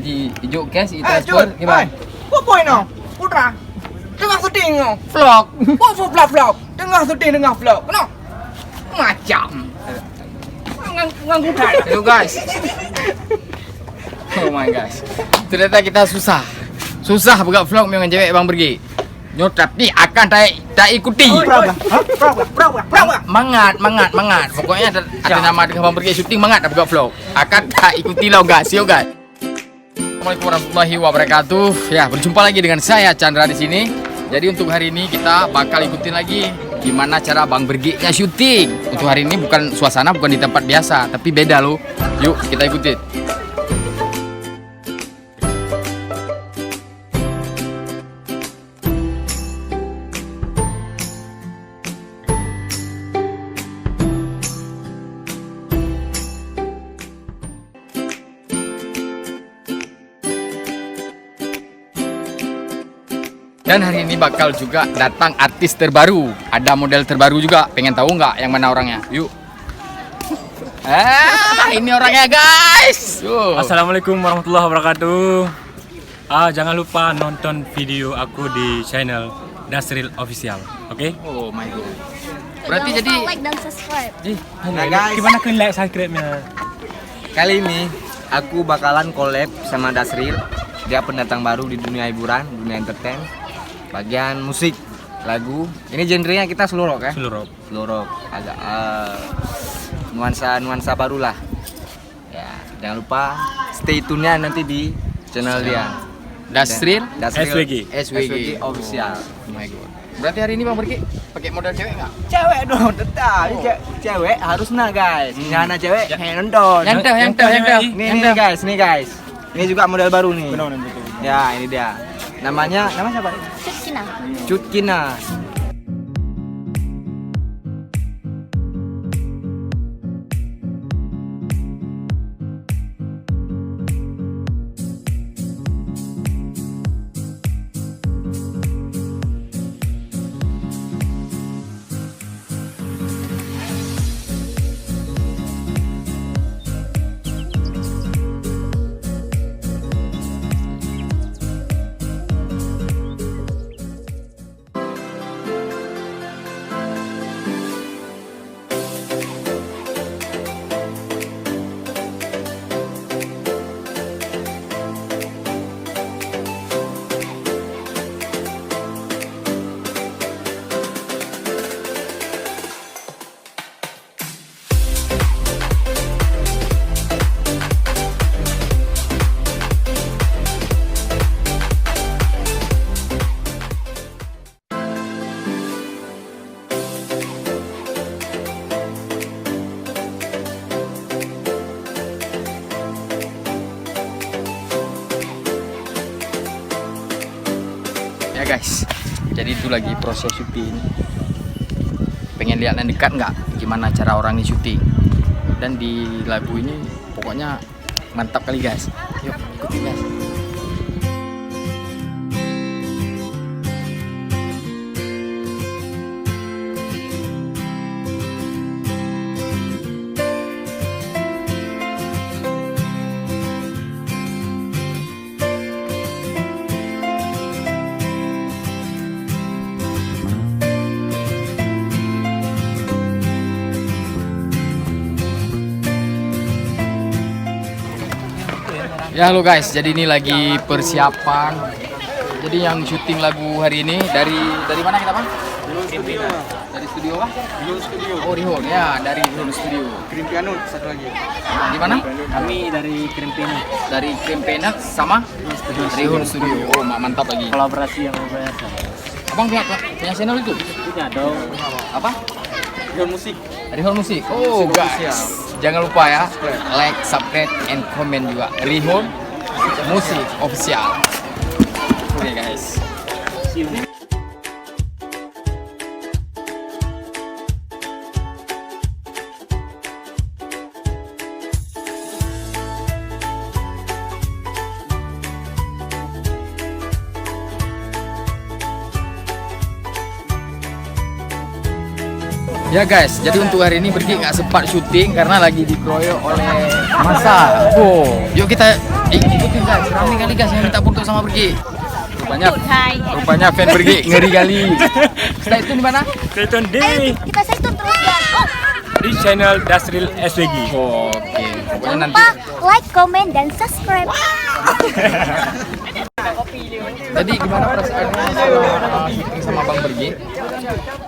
Di hijau cash itu transport gimana? Apa ini? Putra, tengah syuting no. Vlog. Vlog. Tengah syuting tengah vlog. Kenapa? Macam. Nganggu dah. Ayo guys. Oh my guys. Ternyata kita susah buka vlog dengan cewek Bang Bergi. Nyotap nih akan tak ikuti. Mangat. Pokoknya ada nama dengan Bang Bergi syuting mangat buka vlog. Akan tak ikuti lo guys, yo guys. Assalamualaikum warahmatullahi wabarakatuh. Ya, berjumpa lagi dengan saya Chandra di sini. Jadi untuk hari ini kita bakal ikutin lagi gimana cara Bang Bergi-nya syuting. Untuk hari ini bukan suasana, bukan di tempat biasa, tapi beda loh. Yuk kita ikutin. Dan hari ini bakal juga datang artis terbaru. Ada model terbaru juga. Pengen tahu nggak yang mana orangnya? Yuk. Ini orangnya guys. Assalamualaikum warahmatullahi wabarakatuh. Jangan lupa nonton video aku di channel Dasril Official. Oke? Oh my god. Berarti Jangan jadi lupa like dan subscribe. Nah guys, Gimana kan like subscribe-nya? kali ini aku bakalan collab sama Dasril. Dia pendatang baru di dunia hiburan, dunia entertain. Bagian musik, lagu. Ini genrenya kita slow rock ya? Seluruh. Slow rock, agak nuansa baru lah. Ya, jangan lupa stay tune-nya nanti di channel dia. Dasril SWG. SWG official. Oh my god. Berarti hari ini Bang Bergi pakai modal cewek nggak? Cewek dong, tetap. Cewek harus guys. Nyana cewek kayak nonton. Yang dah. Nih guys. Ini juga model baru nih. Ya, ini dia. Nama siapa? Cutkina. Cutkina. Ya guys, jadi itu lagi proses syuting. Pengen lihat yang dekat nggak gimana cara orang ini syuting. Dan di lagu ini pokoknya mantap kali guys. Yuk ikutin guys. Ya halo guys, jadi ini lagi persiapan. Jadi yang syuting lagu hari ini dari mana kita Bang? Dari studio apa? Rihol Studio. Oh Rihol ya, dari Rihol Studio. Krim piano satu lagi. Di mana? Kami dari Krimpina. Dari Krimpenak sama Rihol Studio. Oh mantap lagi. Kolaborasi yang luar biasa. Abang punya channel itu? Punya dong. Apa? Rihol musik. Rihol Musik. Oh Musik guys, official. jangan lupa ya like, subscribe, and comment juga. Rihol Musik Official. Oke guys. See you. Ya guys, jadi untuk hari ini Bergi nggak sempat syuting karena lagi dikeroyok oleh masa. Oh, yuk kita ikutin guys, ramai kali guys yang minta foto sama Bergi. Rupanya, Hai. rupanya fan Bergi ngeri kali. Stay tune di mana? Stay tune Ayo kita stay tune terus guys. Oh, di channel Dasril SWG. Oke, pokoknya jangan nanti. lupa like, comment, dan subscribe. Jadi gimana perasaannya setelah syuting sama Bang Bergi?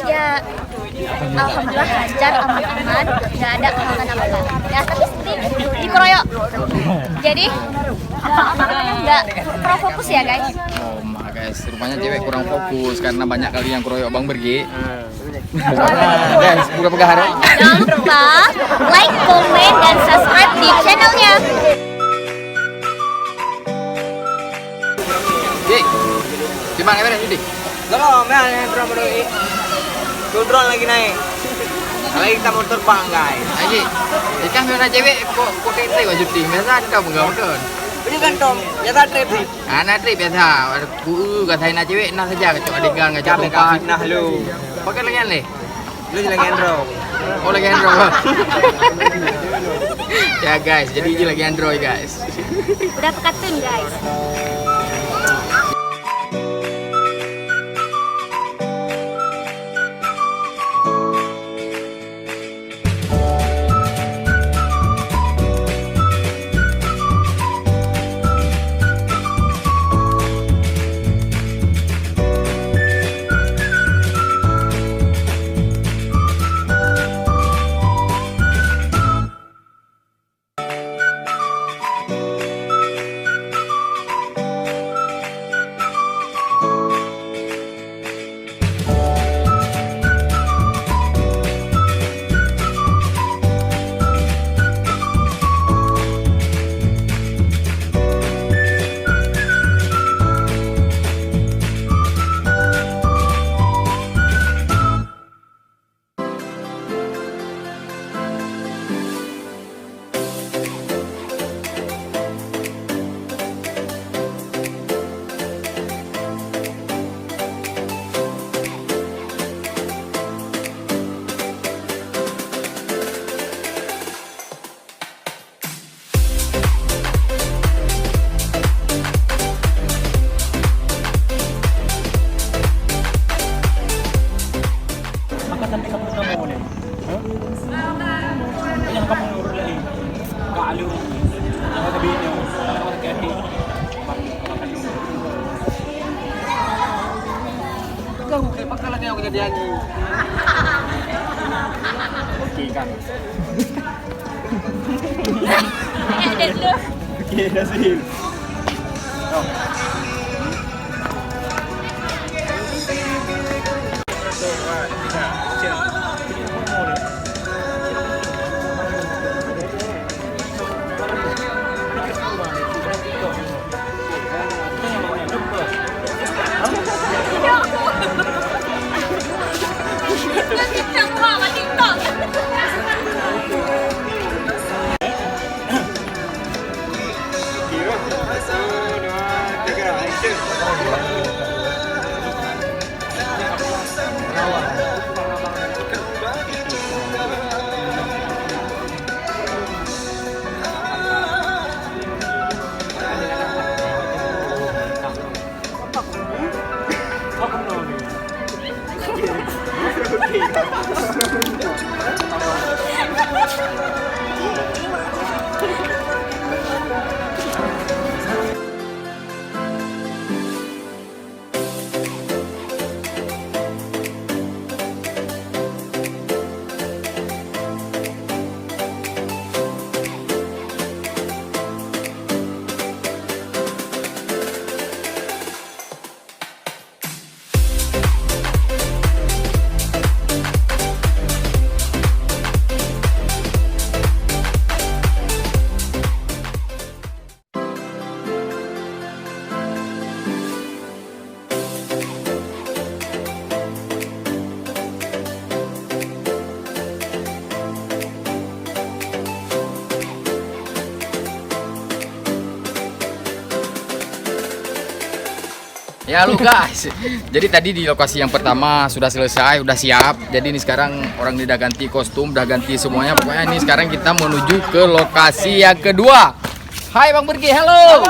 Ya, alhamdulillah lancar, aman-aman, nggak ada halangan apa-apa. Ya, tapi seperti dikeroyok. Jadi, nggak kurang fokus ya guys. Oh ma guys, rupanya cewek kurang fokus karena banyak kali yang keroyok Bang Bergi. Nah, guys, buka pegahara. Jangan lupa like, comment, dan subscribe di channelnya. Dik, gimana kabarnya Dik? Tolong, ya, drone lagi naik. Kali kita mau terbang, guys. Aji, ikan mana cewek kok tete kok syuting biasa ada enggak betul. Ini kan Tom, ya tak trip sih. Anak trip biasa, katain anak cewek nah saja kecok adegan kecok Kami tumpah. fitnah lu. Pakai lagi nih. Lu lagi Android. Oh lagi Android. Ya guys, jadi ini lagi Android guys. Udah pekatun guys. Angkatan 30 kamu nih. Yang kamu urut lagi. Kalu. Yang ada bini. Yang ada kaki. Kau kayak pakalan yang kejadian ini. Oke kan. Edit lu. Oke, Dasril. Ya lu guys, jadi tadi di lokasi yang pertama sudah selesai, udah siap. Jadi ini sekarang orang udah ganti kostum, udah ganti semuanya. Pokoknya ini sekarang kita menuju ke lokasi yang kedua. Hai Bang Bergi, halo.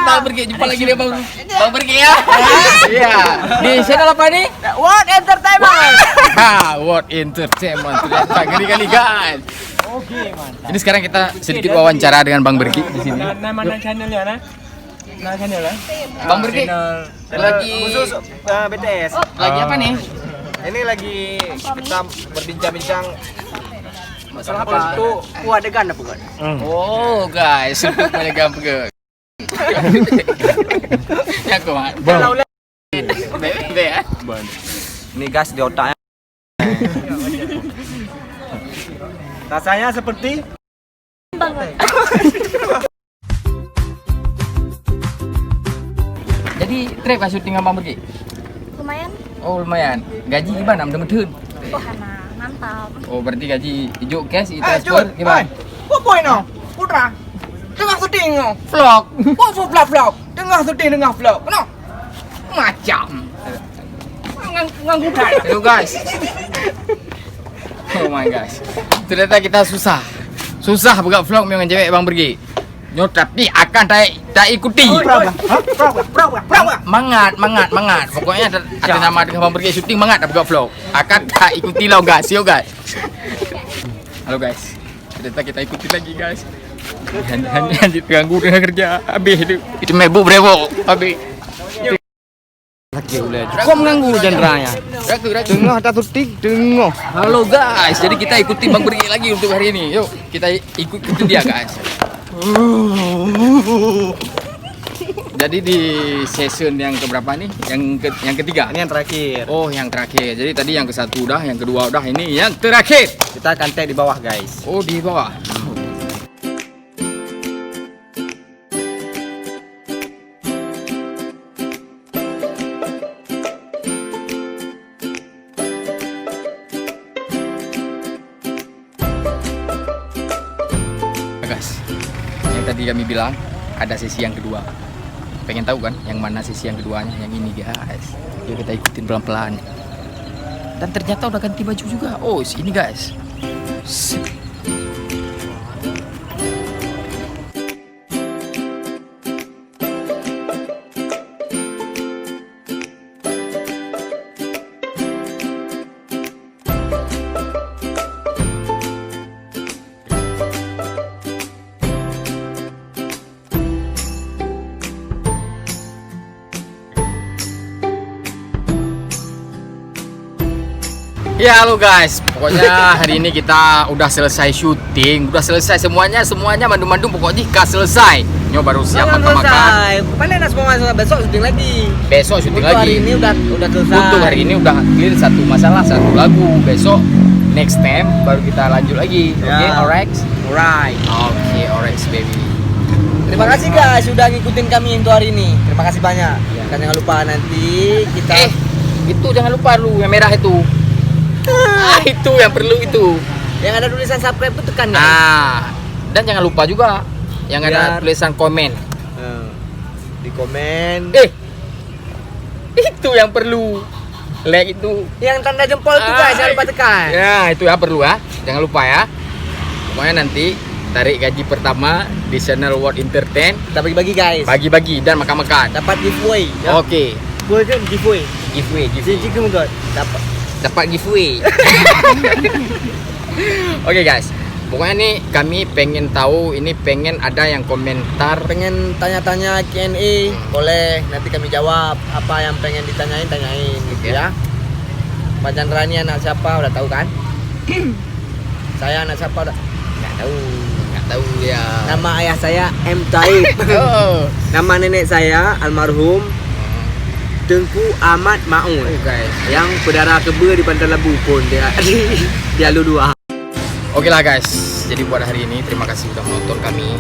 Bang Bergi, jumpa lagi dengan Bang Bergi ya. Iya. Di channel apa nih? What entertainment? What Entertainment. Ternyata ngeri kali guys. Oke, man. Ini sekarang kita sedikit wawancara dengan Bang Bergi di sini. Nama channelnya nah? Nama channelnya? Bang Bergi lagi Khusus BTS. lagi apa nih? Ini lagi kita berbincang-bincang masalah apa? Itu adegan apa bukan? Oh guys, untuk menegang pegang. Ya kok, Mak. Bebe ya. Ini gas di otaknya. Rasanya seperti Jadi trip pas syuting sama Bang Bergi? Lumayan. Oh lumayan. Gaji gimana? Mudah-mudahan. Oh, Hana, mantap. Oh berarti gaji hijau cash, transfer gimana? Apa ini? Putra. Tengah syuting. Vlog. Vlog. Tengah syuting tengah vlog. No. Macam. Nganggu dah. Hello guys. Oh my guys. Ternyata kita susah buka vlog dengan cewek Bang Bergi. Nyo tapi akan tak ikuti. Mangat. Pokoknya ada nama dengan Bang Bergi syuting mangat buka vlog. Akan tak ikuti lah guys, yo guys. Halo guys. Ternyata kita ikuti lagi guys. Hanya diganggu dengan kerja. Habis itu mebuk brebo. Habis. Kok mengganggu gendernya? Tengah tak syuting, tengah. Halo guys, jadi kita ikuti Bang Bergi lagi untuk hari ini. Yuk, kita ikuti dia guys. Jadi di season yang keberapa nih? Yang ketiga. Ini yang terakhir. Oh, yang terakhir. Jadi tadi yang ke-1 udah, yang kedua udah, ini yang terakhir. Kita akan tag di bawah guys. Oh, di bawah. Guys, yang tadi kami bilang ada sesi yang kedua. Pengen tahu kan yang mana sesi yang keduanya? Yang ini guys. Yuk kita ikutin pelan-pelan. Dan ternyata udah ganti baju juga. Oh, ini guys. Ya halo guys, pokoknya hari ini kita udah selesai syuting, udah selesai semuanya mandung-mandung pokoknya selesai. Nyo baru siap makan-makan. Paling semua besok syuting lagi. Besok syuting Untuk lagi. hari ini udah selesai. Untuk hari ini udah clear satu masalah, satu lagu. Besok next time baru kita lanjut lagi. Ya. Oke, alright. Oke, alright baby. Terima kasih guys sudah ngikutin kami untuk hari ini. Terima kasih banyak. Dan jangan lupa nanti kita Itu jangan lupa lu yang merah itu. Itu yang perlu itu. yang ada tulisan subscribe itu tekan ya. Dan jangan lupa juga yang ada tulisan komen. Di komen. Itu yang perlu. Like itu. Yang tanda jempol itu guys jangan lupa tekan. Ya, itu ya perlu ya. Jangan lupa ya. Pokoknya nanti tarik gaji pertama di channel What Entertain. Kita bagi-bagi guys. Bagi-bagi dan makan-makan. Dapat giveaway. Ya. Oke. Giveaway. Giveaway. Cici enggak Dapat giveaway. Oke guys. Pokoknya nih kami pengen tahu, ini pengen ada yang komentar, pengen tanya-tanya Q&A, boleh nanti kami jawab apa yang pengen tanyain gitu ya. Pak Chandra ini anak siapa udah tahu kan? Saya anak siapa udah nggak tahu ya. Nama ayah saya M Taib. Nama nenek saya almarhum Tengku Ahmad Maun, guys. yang berdarah keba di Bandar Labu pun dia dia lu dua. Oke lah guys, jadi buat hari ini terima kasih sudah menonton kami.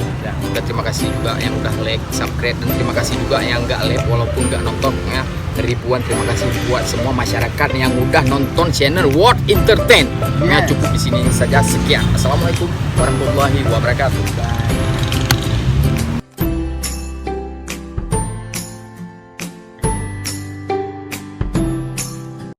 Dan terima kasih juga yang udah like, subscribe, dan terima kasih juga yang nggak like walaupun nggak nonton ya. Ribuan terima kasih buat semua masyarakat yang udah nonton channel What Entertain. Ya cukup di sini saja, sekian. Assalamualaikum warahmatullahi wabarakatuh.